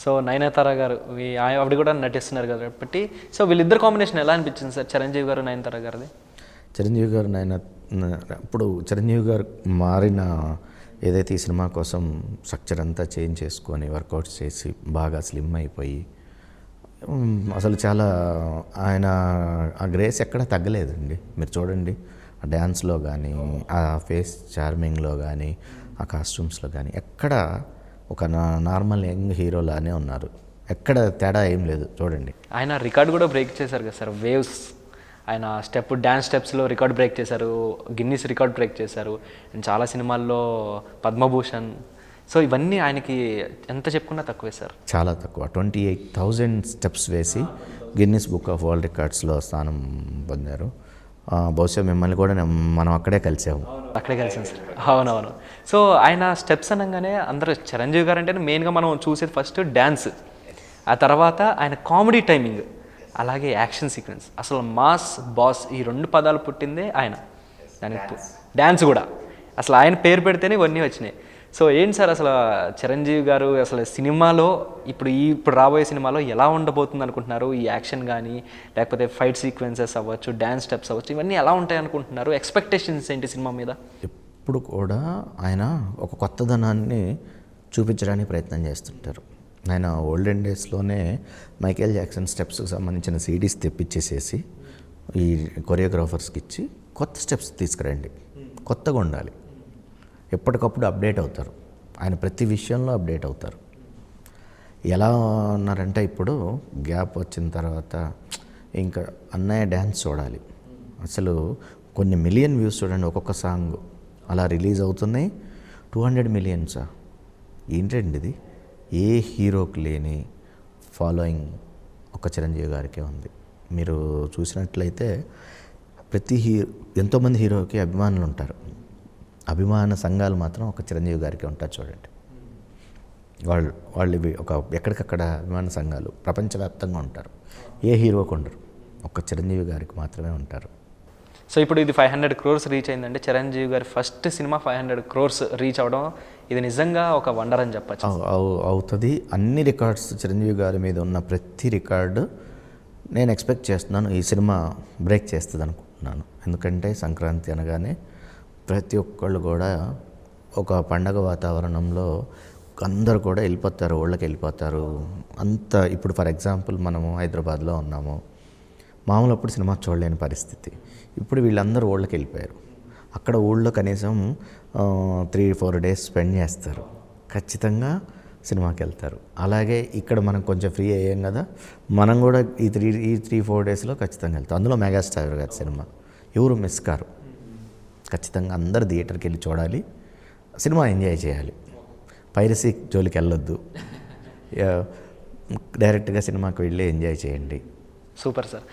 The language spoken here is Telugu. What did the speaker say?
సో నయనతార గారు ఆవిడ కూడా నటిస్తున్నారు కాబట్టి సో వీళ్ళిద్దరు కాంబినేషన్ ఎలా అనిపించింది సార్, చిరంజీవి గారు నయనతార గారిది? చిరంజీవి గారు ఇప్పుడు చిరంజీవి గారు మారిన ఏదైతే ఈ సినిమా కోసం స్ట్రక్చర్ అంతా చేంజ్ చేసుకొని వర్కౌట్స్ చేసి బాగా స్లిమ్ అయిపోయి అసలు చాలా ఆయన ఆ గ్రేస్ ఎక్కడ తగ్గలేదండి. మీరు చూడండి, ఆ డ్యాన్స్లో కానీ, ఆ ఫేస్ చార్మింగ్లో కానీ, ఆ కాస్ట్యూమ్స్లో కానీ ఎక్కడ ఒక నార్మల్ యంగ్ హీరోలానే ఉన్నారు. ఎక్కడ తేడా ఏం లేదు చూడండి. ఆయన రికార్డ్ కూడా బ్రేక్ చేశారు కదా సార్, వేవ్స్. ఆయన డ్యాన్స్ స్టెప్స్లో రికార్డ్ బ్రేక్ చేశారు, గిన్నిస్ రికార్డ్ బ్రేక్ చేశారు, అండ్ చాలా సినిమాల్లో పద్మభూషణ్. సో ఇవన్నీ ఆయనకి ఎంత చెప్పుకున్నా తక్కువే సార్, చాలా తక్కువ. 28,000 స్టెప్స్ వేసి గిన్నిస్ బుక్ ఆఫ్ వరల్డ్ రికార్డ్స్లో స్థానం పొందారు. బహుశా మిమ్మల్ని కూడా మనం అక్కడే కలిసాము. అక్కడే కలిసాను సార్. అవునవును. సో ఆయన స్టెప్స్ అనగానే అందరూ చిరంజీవి గారు అంటే మెయిన్గా మనం చూసేది ఫస్ట్ డ్యాన్స్, ఆ తర్వాత ఆయన కామెడీ టైమింగ్, అలాగే యాక్షన్ సీక్వెన్స్. అసలు మాస్ బాస్ ఈ 2 పదాలు పుట్టిందే ఆయన. దానికి డ్యాన్స్ కూడా అసలు ఆయన పేరు పెడితేనే ఇవన్నీ వచ్చినాయి. సో ఏంటి సార్ అసలు చిరంజీవి గారు అసలు సినిమాలో ఇప్పుడు రాబోయే సినిమాలో ఎలా ఉండబోతుంది అనుకుంటున్నారు? ఈ యాక్షన్ కానీ, లేకపోతే ఫైట్ సీక్వెన్సెస్ అవ్వచ్చు, డ్యాన్స్ స్టెప్స్ అవ్వచ్చు, ఇవన్నీ ఎలా ఉంటాయి అనుకుంటున్నారు? ఎక్స్పెక్టేషన్స్ ఏంటి సినిమా మీద? ఎప్పుడు కూడా ఆయన ఒక కొత్తదనాన్ని చూపించడానికి ప్రయత్నం చేస్తుంటారు. ఆయన ఓల్డెన్ డేస్లోనే మైకేల్ జాక్సన్ స్టెప్స్కి సంబంధించిన సీడీస్ తెప్పించేసేసి ఈ కొరియోగ్రాఫర్స్కి ఇచ్చి కొత్త స్టెప్స్ తీసుకురండి, కొత్తగా ఉండాలి, ఎప్పటికప్పుడు అప్డేట్ అవుతారు. ఆయన ప్రతి విషయంలో అప్డేట్ అవుతారు. ఎలా ఉన్నారంటే ఇప్పుడు గ్యాప్ వచ్చిన తర్వాత ఇంకా అన్నయ్య డ్యాన్స్ చూడాలి. అసలు కొన్ని మిలియన్ వ్యూస్ చూడండి ఒక్కొక్క సాంగ్ అలా రిలీజ్ అవుతున్నాయి. 200 మిలియన్సా? ఏంటండి ఇది? ఏ హీరోకి లేని ఫాలోయింగ్ ఒక చిరంజీవి గారికే ఉంది. మీరు చూసినట్లయితే ఎంతోమంది హీరోకి అభిమానులు ఉంటారు. అభిమాన సంఘాలు మాత్రం ఒక చిరంజీవి గారికి ఉంటారు చూడండి. వాళ్ళు ఒక ఎక్కడికక్కడ అభిమాన సంఘాలు ప్రపంచవ్యాప్తంగా ఉంటారు. ఏ హీరోకి ఉండరు, ఒక్క చిరంజీవి గారికి మాత్రమే ఉంటారు. సో ఇప్పుడు ఇది 500 crores రీచ్ అయిందంటే చిరంజీవి గారి ఫస్ట్ సినిమా 500 crores రీచ్ అవడం ఇది నిజంగా ఒక వండర్ అని చెప్పచ్చు. అవుతుంది. అన్ని రికార్డ్స్ చిరంజీవి గారి మీద ఉన్న ప్రతి రికార్డు నేను ఎక్స్పెక్ట్ చేస్తున్నాను ఈ సినిమా బ్రేక్ చేస్తుంది అనుకుంటున్నాను. ఎందుకంటే సంక్రాంతి అనగానే ప్రతి ఒక్కళ్ళు కూడా ఒక పండగ వాతావరణంలో అందరు కూడా వెళ్ళిపోతారు, ఊళ్ళకి వెళ్ళిపోతారు. ఇప్పుడు ఫర్ ఎగ్జాంపుల్ మనము హైదరాబాద్లో ఉన్నాము, మామూలు అప్పుడు సినిమా చూడలేని పరిస్థితి. ఇప్పుడు వీళ్ళందరూ ఊళ్ళకి వెళ్ళిపోయారు. అక్కడ ఊళ్ళో కనీసం 3-4 days స్పెండ్ చేస్తారు, ఖచ్చితంగా సినిమాకి వెళ్తారు. అలాగే ఇక్కడ మనం కొంచెం ఫ్రీ అయ్యాం కదా, మనం కూడా ఈ 3-4 daysలో ఖచ్చితంగా వెళ్తాం. అందులో మెగాస్టార్ గారి సినిమా ఎవరు మిస్ కారు. ఖచ్చితంగా అందరు థియేటర్కి వెళ్ళి చూడాలి, సినిమా ఎంజాయ్ చేయాలి. పైరసీ జోలికి వెళ్ళొద్దు, డైరెక్ట్గా సినిమాకి వెళ్ళి ఎంజాయ్ చేయండి. Super sir.